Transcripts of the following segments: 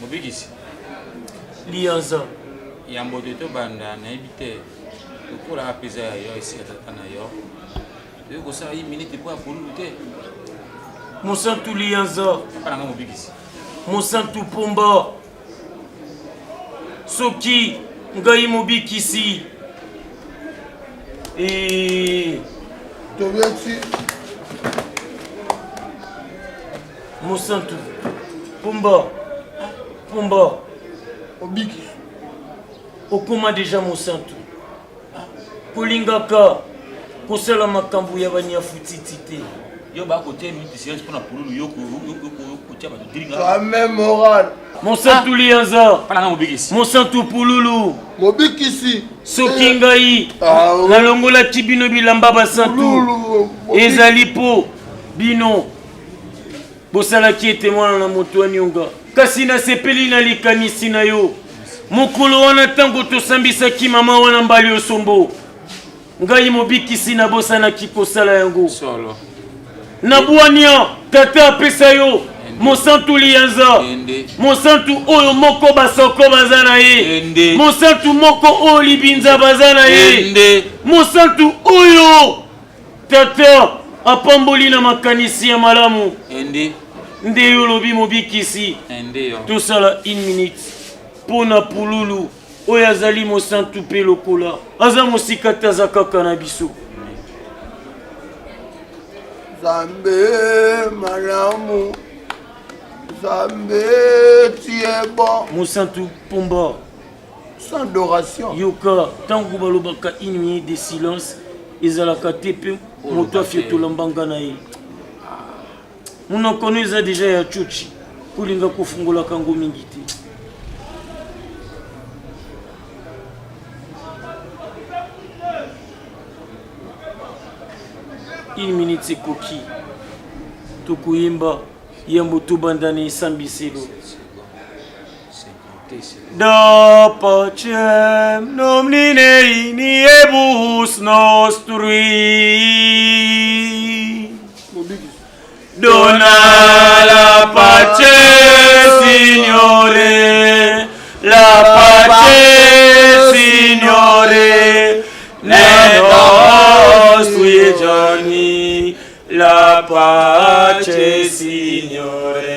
Mobigisi. Lianza. Yambo de to banda na ebite. Pour la pesa yo ici atana yo. Tu ko sa yi minute pour apuluté. Monsantu Lianza. Para nga Mobigisi. Monsantu Pomba. Soki ngai Mobikisi. Et Tobiati. Monsantu Pomba. Pomba. Obiki. Okoma déjà Monsantu. Kolingaka. Kosala makambo ya banya futitite. Yo ba côté minute silence pour na pululu yo ko tia ba diringa. Jamais moral. Monsantu Lianza. Para nga Mobigisi. Monsantu Pululu. Mobikisi. Soki ngai nalongola bino bilamba basantu ezali po bino bosalaki ete mwana na moto wa nionga kasi nasepeli na likanisi na yo mokolo wana ntango tosambisaki mama wana mbali osombo ngai Mobikisi nabosanaki kosala yango Solo. nabwania tata apesa yo Monsantu Lianza. Monsantu oyo moko basoko baza na ye. Monsantu moko oyo libinza baza na ye. Monsantu oyo tata apamboli na makanisi ya malamu. Nde yo lobi Mobikisi. Tosala 1 minute. Pona pululu oyo azali Monsantu pe lokola. Aza mosika te aza kaka na biso. Zambe malamu. Zambe, tu es bon. Monsantu Pomba. Sans adoration. Yoka, tangu balobaka 1 minute de silence, ezalaka te pe moto afiotola mbanga na ye. Munoko eza deja ya chuchi. Kulinga kofungola kango mingi te. Une minute ekoki. Tukuyimba. Yambo tubandani sambiselo. Da pacem nomnine iniebus nostri. Dona la pace, Signore. La pace, Signore. Nei nostri giorni. La pace, Signore.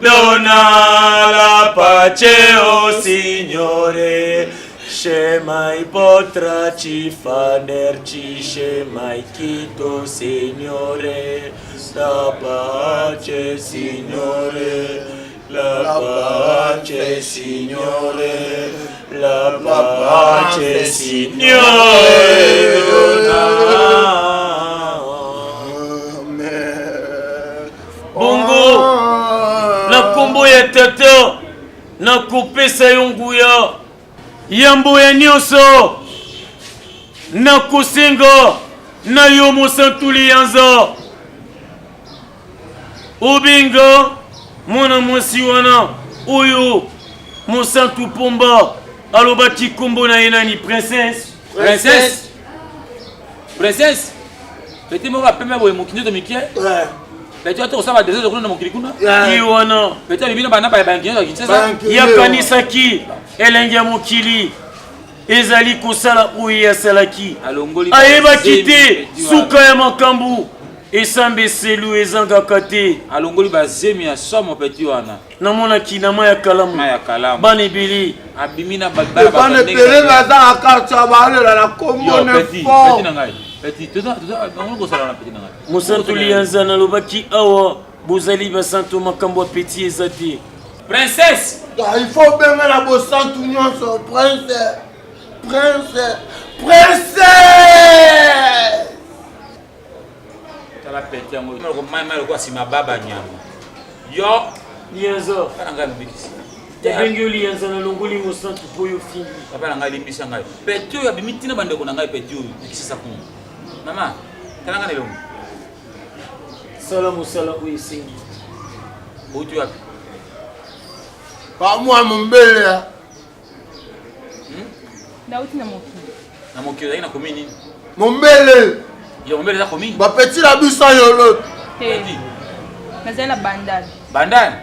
Dona la pace, oh Signore. Shemai potrà ci fanerci, Shemai chiedo, Signore. La pace, Signore. La pace, Signore. La pace, Signore. Bongo, na kombo ya tata, na kopesa yo nguya, yambo ya nyonso, na kosenga, na yo Monsantu Lianza. Obinga, mwana mwasi wana, oyo, Monsantu Pomba, alobaki kombo na ye nani, princesse? Princesse? Princesse? Petit moko apema boye mokindi to mikie. Petit ato osaba des autres na mokili kuna. Iwana. Petit bibina bana ba banki na Kinshasa. Ya kanisa ki elenge mokili. Ezali kosala uyi ya salaki. Ayeba kite suka ya makambu. Esambe selu ezanga kate. Alongoli bazemi ya somo petit wana. Namona kinama ya kalamu. Na ya kalamu. Bane bili. Abimina babala. Bane pele na za carte bale la commune fort. Petit nangai. Petit tout ça on go sala na petit nangai. Mosantu lianza na lobaki awa bozali basanto makambo petit ezati. Princesse. Il faut bien la bosantu nyonso princesse. Princesse. Tala petit yango. Ko mai ko sima baba nyama. Yo lianza. Kana ngai mbikisi. Bengi lianza na longoli mosantu poyo fini. Papa ngai limbisa ngai. Petit yo abimitina bande ko ngai petit yo bikisa ku. Mama, kana ngai longo. Salamu sala uisingi. Botu wapi? Pas moi mon belle. Na mokili ina komini. Mon belle. Yo mbele za komini. Ba petit la busa yolo. Petit. Nazana bandana. Bandana?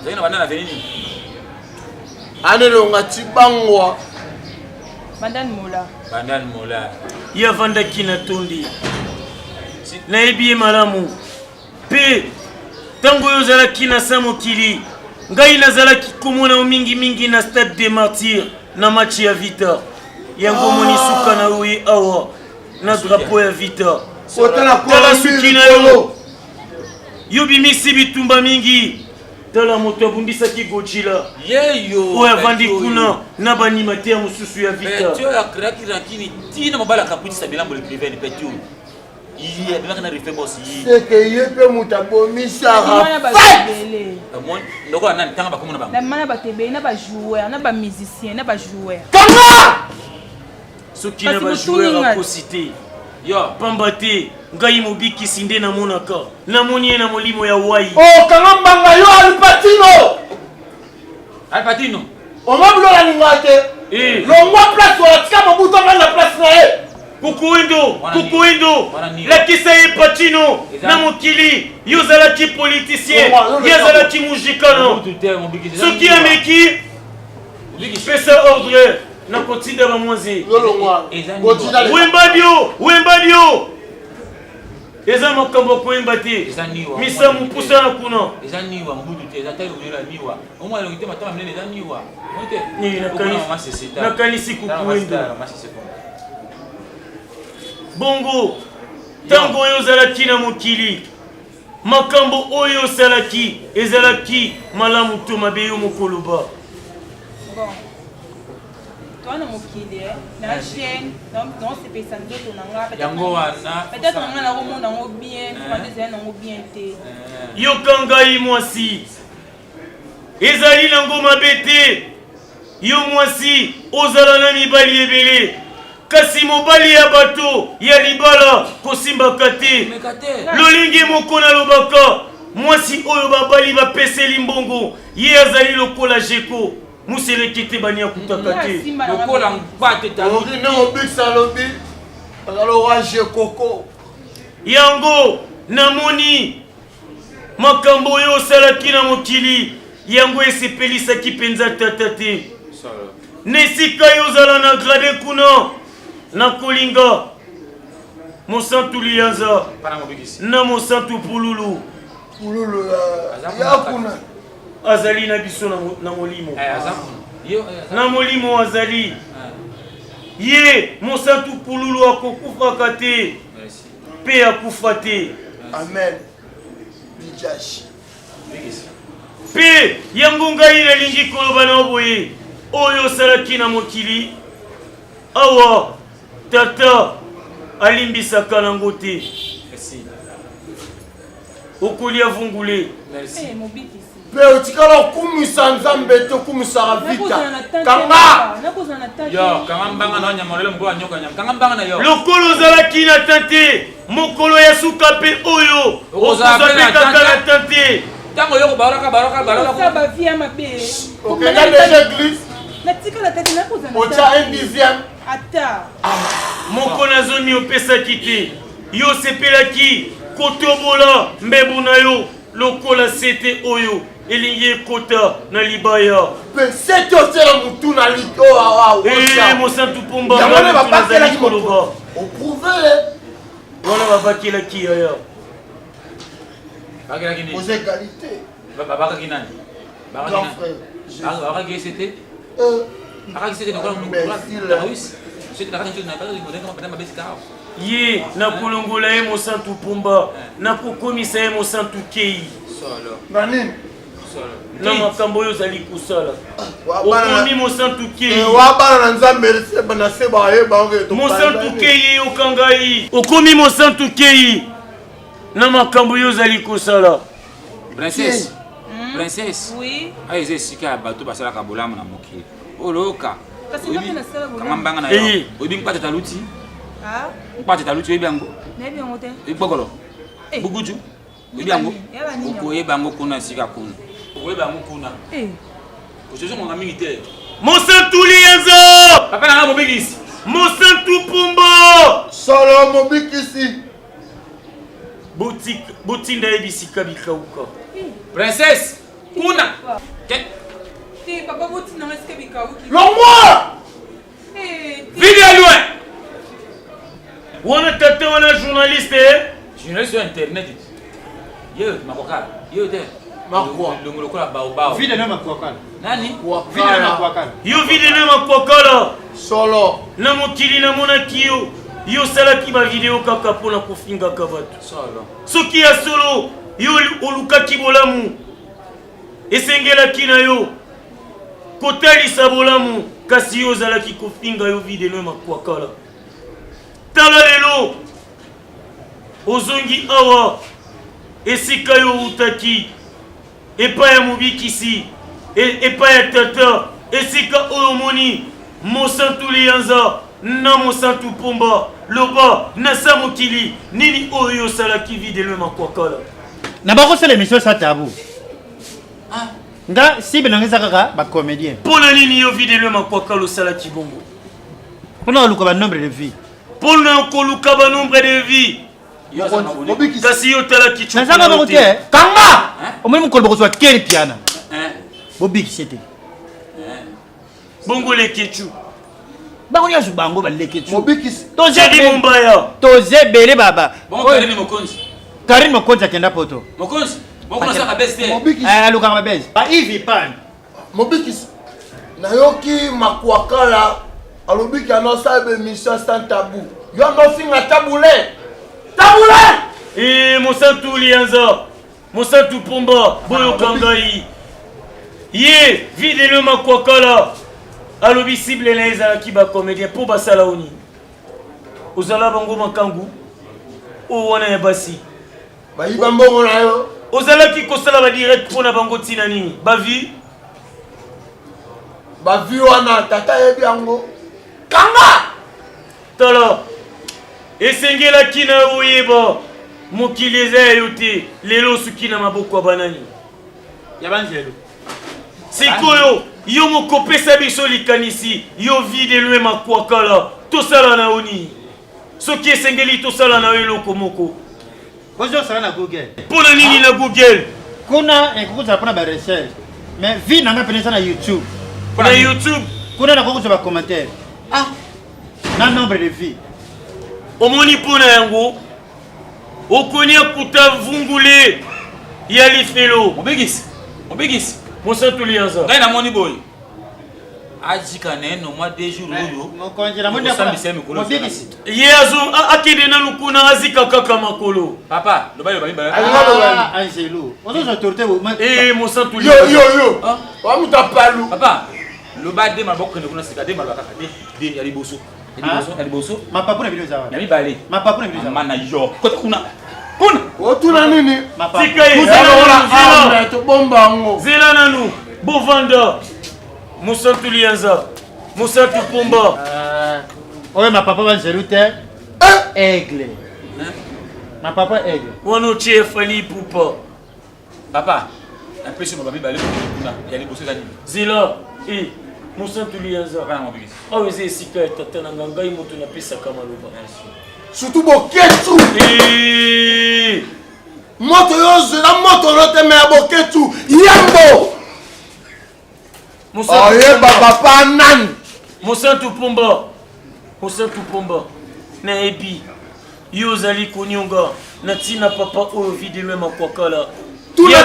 Zaina bandana venini. Ane longa tibangwa. Bandana mola. Bandana mola. Ya vanda kina tondi. Na ebi malamu. Pe tango yo zala kina samokili. Ngai nazala kikomona mingi na stade des martyrs na match ya Vita. Yango moni suka na uyi awa na drapeau ya Vita. Tala suki na yo. Yubi misi bitumba mingi. Tala moto abundisaki Godzilla. Yeyo. Oya vandi kuna na banimate ya mususu ya Vita. Petio ya kraki rakini tina mabala kaputisa bilambo le privé ni Petio. Iye bimaka na rife boss yi. C'est que yepe mutabomisa ra. Mon ndoko nani tanga bakomona bango. Na mana batebe na ba joueur, na ba musicien, na ba joueur. Kanga! Soki na ba joueur a cité. Yo, pambate ngai mobiki sinde na monaka. Na moni na molimo ya wai. Oh kanga mbanga yo Alpatino. Alpatino. O mablo la ngate. Longwa place wa tika mabuto na place na e. Kukuindo, la kisa e Pacino, na mokili, yozala ki politicien, yozala ki mujikano. Soki ameki, pesa ordre, na kotinda ba mwazi. Wembadio. Eza makambo ko embati. Misa mupusa na kuna. Eza niwa mbudu te, eza tayi unela niwa. Omwa lo kitema tama mnene eza niwa. Mote. Ni na kanisi kukuindo. Bongo, tango oyo ozalaki na mokili, makambo oyo osalaki ezalaki malamu to mabe yo mokoloba. Bon, toi na mokili, na chaîne, non c'est pesa ndoto na nga. Yango wana. Peut-être nga na komona ngo bien, peut-être na ngo bien te. Yo kangai mwasi. Ezali na ngo mabe te. Yo mwasi ozala na mibali ebele. Kasi mobali ya bato ya libala kosimbaka te. Lolingi moko na lobaka mwasi oyo babali bapeseli mbongo ye azali lokola jeko museleki te bani akutaka te. Lokola mbate talobi na obikisa lobi azaloka jekoko. Yango namoni makambo oyo osalaki na mokili yango esepelisaki mpenza tata te. Nesika yo ozala na grade kuna na kolinga Mosantu lianza na Mosantu pululu ya kuna azali na biso na molimo na molimo azali ye Mosantu pululu akokufaka te pe akufa te. Amen. Bijashi pe yango ngai nalingi koloba na boye oyo osalaki na mokili awa tata alimbisaka nango te. Okolia vungule. Pe otikala kumisa nzambe te kumisa Vita. Kanga. Yo, kanga mbanga na nyamolelo mbo anyoka nyam. Kanga mbanga na yo. Lokolo zalaki na tante, mokolo ya suka pe oyo. Okozape na tante. Tango yo baraka. Ça va via ma bé. OK, dans l'église. Na tika la tête na koza na. Ocha un dixième. Ata. Moko na zoni opesa kiti. yo sepelaki kotobola mbebu na yo lokola sete oyo elingi ekota na libaya sete osala mutu na lito awa mosantu pumba yango babakelaki koloba oprouve wana babakelaki yaya aux égalités babakaki nani grand frère babakaki esete ye nakolongola ye mosantu pumba nakokomisa ye mosantu kei na nini na makambo oyo ozali kosala okomi mosantu kei wabana na nzambe na se bayeba mosantu kei okangai okomi mosantu kei na makambo oyo ozali kosala princesse princesse oui aiza esika ya bato basalaka bolamu na mokili oloyoka kasi ngapi nasala bolamu kamambanga na yo oyebi mkpate taluti mkpate taluti oyebi yango nayebi yango te ebokolo buguju oyebi yango okoyeba yango kuna esika kuna okoyeba yango kuna osozongonga mingi te mosantu lienzo papa nanga mobikisi mosantu pumba solo mobikisi botinda yebisika bikauka princesse kuna papa botinda esika bikauki longwa vide ya loin wana tata wana journaliste journaliste sur internet yo makwakala yo te longo lokola baobao vide na makwakala nani vide na makwakala yo vide na makwakala solo na mokili namonaki yo yo osalaki bavideo kaka mpona kofingaka bato soki ya solo yo olukaki bolamu esengelaki na yo kotalisa bolamu kasi yo ozalaki kofinga yo vide na makwakala tala lelo ozongi awa esika yo utaki epai ya mobikisi epai ya tata esika oyo omoni mosantu lianza na mosantu pumba loba na sa mokili nini oyo osalaki videlo makwakala na bakosala émission sa tabu nga sibe na ngeza kaka bacomédien mpona nini yo videlo makwakala osalaki bongo mpona koluka banombre de vie mpona koluka banombre de vie kasi yo talaki nazanga bango te kanga omoni mokolo bokozwa keri piana bobikisi te bongo lekechu bango nyonso bango balekechu mobikisi tozeli mombaya toze ebele baba karine mokonzi karine mokonzi akenda poto mokonzi mokonasaka bese te alukaka mabese baivi pane mobikisi nayoki makwakala alobiki anosala bemission sans tabou yo anofinga tabule mosantu lianza mosantu pumba boyoka ngai ye videlo makwakala alobi cible na ezalaki bacomédien mpo basala oni ozala bango makangu oyo wana ya basi bayiba mbongo na yo ozalaki kosala badirect mpo na bango ntina nini bavi wana tata yebi yango kanga tala esengelaki na oyeba mokili eza ya yo te lelo osuki na maboko ya banani ya banzelo sikoyo yo moko pesa biso likanisi yo videlo makwakala tosala na yo nini soki esengeli tosala na yo eloko moko ozosala na google mpona nini na google kuna ekokozala mpona barecherche mais vi nanga pene eza na youtube na youtube kuna nakokozwa bacommentaire na nombre de vie omoni mpona yango okoni akuta vungule ya lifelo mobikisi mosantu lianza ngai namoni boye ajika na ye nomwa 2 jours oyo mokonzi namoni mobikisi ye akende nanu kuna azika kaka makolo papa loba mibale angelo ozozwa autorité mosantu yo wamuta palu papa loba de maboko kende kuna sika de maloba kaka de ya liboso ya liboso mapapu na video zawa ya mibale mapapu na video zawa mana yo kota kuna otuna nini tika ye tobomba yango zela nanu bovanda mosantu lianza mosantu pumba oyo mapapa banzelu te aigle mapapa aigle wana otie efali pupa papa apesi maloba mibale kuna ya liboso eza nini zela mosantu lianza papa na mobikisi awa eza esika ya tata na ngai moto napesaka maloba surtout boketu moto yo zela moto lote me boketu yambo oyeba papa nani Mosantu Pomba na ebi yo ozali konyonga na tina papa oyo videlo makwakala tuna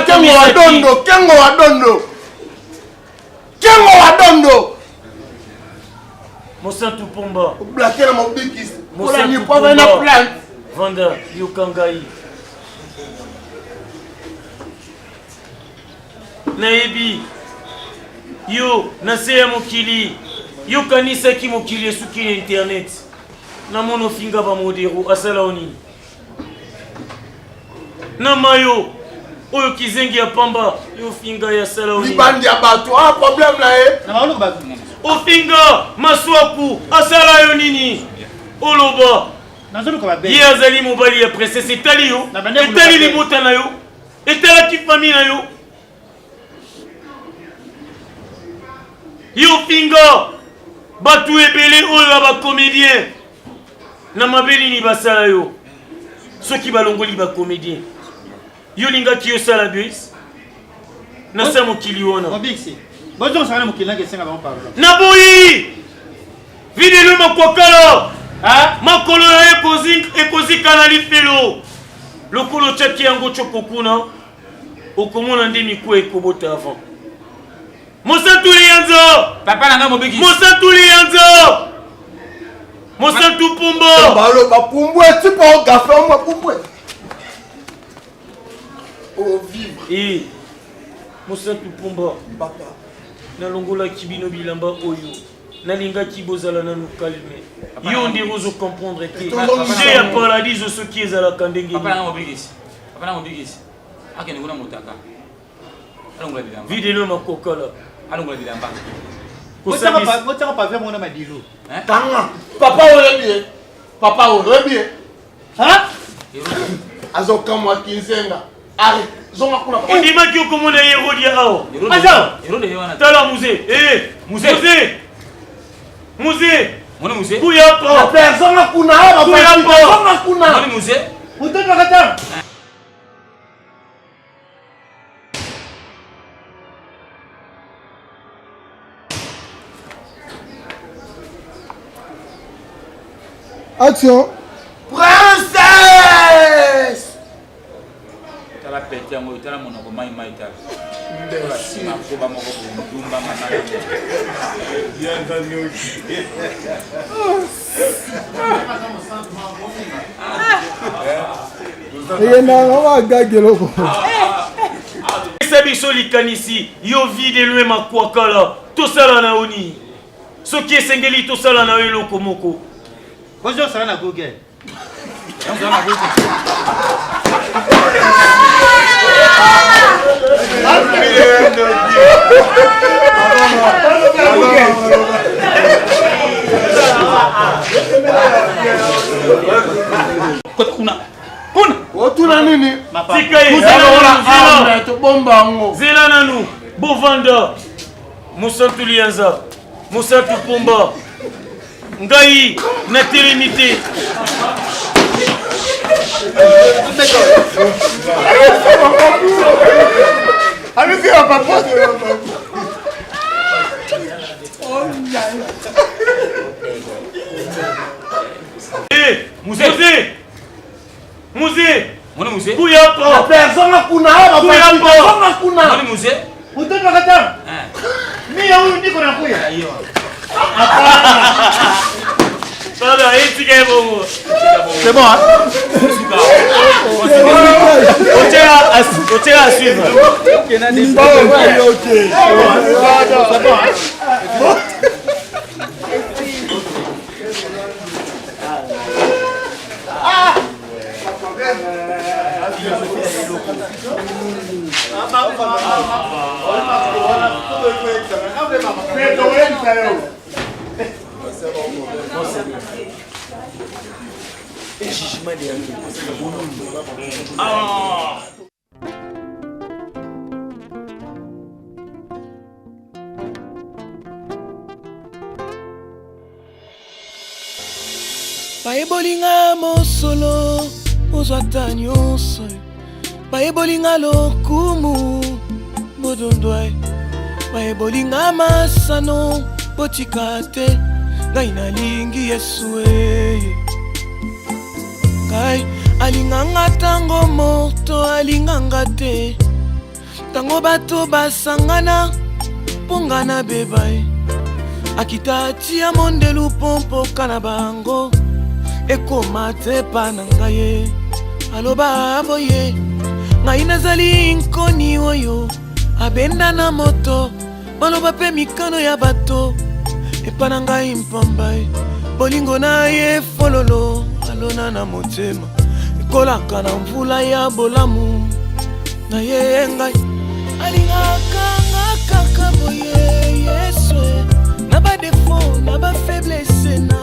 kengo wadondo Mosantu Pomba blake na mobikis Mosantu Pomba na plant vanda yokangai na ebi yo na se ya mokili yo kanisaki mokili esuki na internet na mono finga bamodero asala oni na mayo oyo kizengi ya pamba yo finga ya sala oni libandi ya bato problème na ye na maolo bato ofinga maswaku asala yo nini oloba ye azali mobali ya princesse etali yo etali libota na yo etalaki famille na yo yo finga bato ebele oyo ya bacomédien na mabeli ni basala yo soki balongoli bacomédien yo lingaki yosala bus na sa mokili wana na boyi videlo makwakala makolo na ye ekozika na lifelo lokolo otyaki yango tyokokuna okomona nde mikuwa ekobota avant Mosantu Lianzo papa nanga mobeki Mosantu Lianzo Mosantu Pomba balo bapumbwe tipo gafa mo pumbwe o vivre Mosantu Pomba papa na longola kibino bilamba oyo nalingaki bozala nanu calme yo nde ozo comprendre ke j'ai ya paradis soki ezalaka ndenge papa nanga mobeki akende kuna motaka alongola bilamba videlo makokala alongola bilamba Motaka pas vraiment na dilo. Tanga papa orebi azoka mwa kinzenga ari zonga kuna ondimaki okomona yerodia awa tala muze kuyapa zonga kuna muze Action. Princesse. Tala peti yango tala monoko mai tala. Ndela sima ko ba moko ndumba mama. Yanga nyoki. Yena wa gageloko. Sabiso likanisi yo videlo makwakala tosala na oni. Soki esengeli tosala na eloko moko. Bonjour, ça va na Google. Otuna nini? Zela nanu, Bovanda, Mosantu Lianza, Mosantu Pomba, Ngai, na télémité. Musée, Kouyapa, personne kuna, Musée, Utoto kata. Mimi huyu ndiko nakuya. C'est bon, hein? On tient à suivre. Baebolinga mosolo ozwata nyonso baebolinga lokumu modondwai baebolinga masano botika te ngai nalingi Yesu ngai alinganga tango moto alinganga te tango bato basangana pongana bebai akita atia mondelu pompo kana bango ekoma te pana ngai aloba boye ngai nazali nkoni oyo abenda na moto baloba pe mikano ya bato epana ngai mpambai bolingo na ye fololo alona na motema ekolaka na mvula ya bolamu na ye ngai alingaka nga kaka boye Yesu na ba defo na ba faiblesse na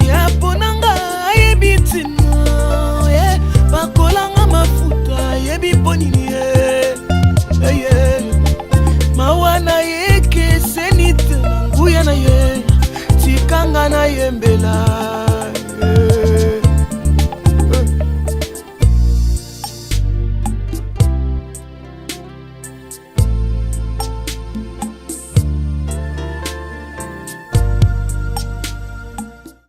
ya ponanga yebitina bakolanga mafuta yebi ponini mawana yeke senite nguya na ye tikanga na yembela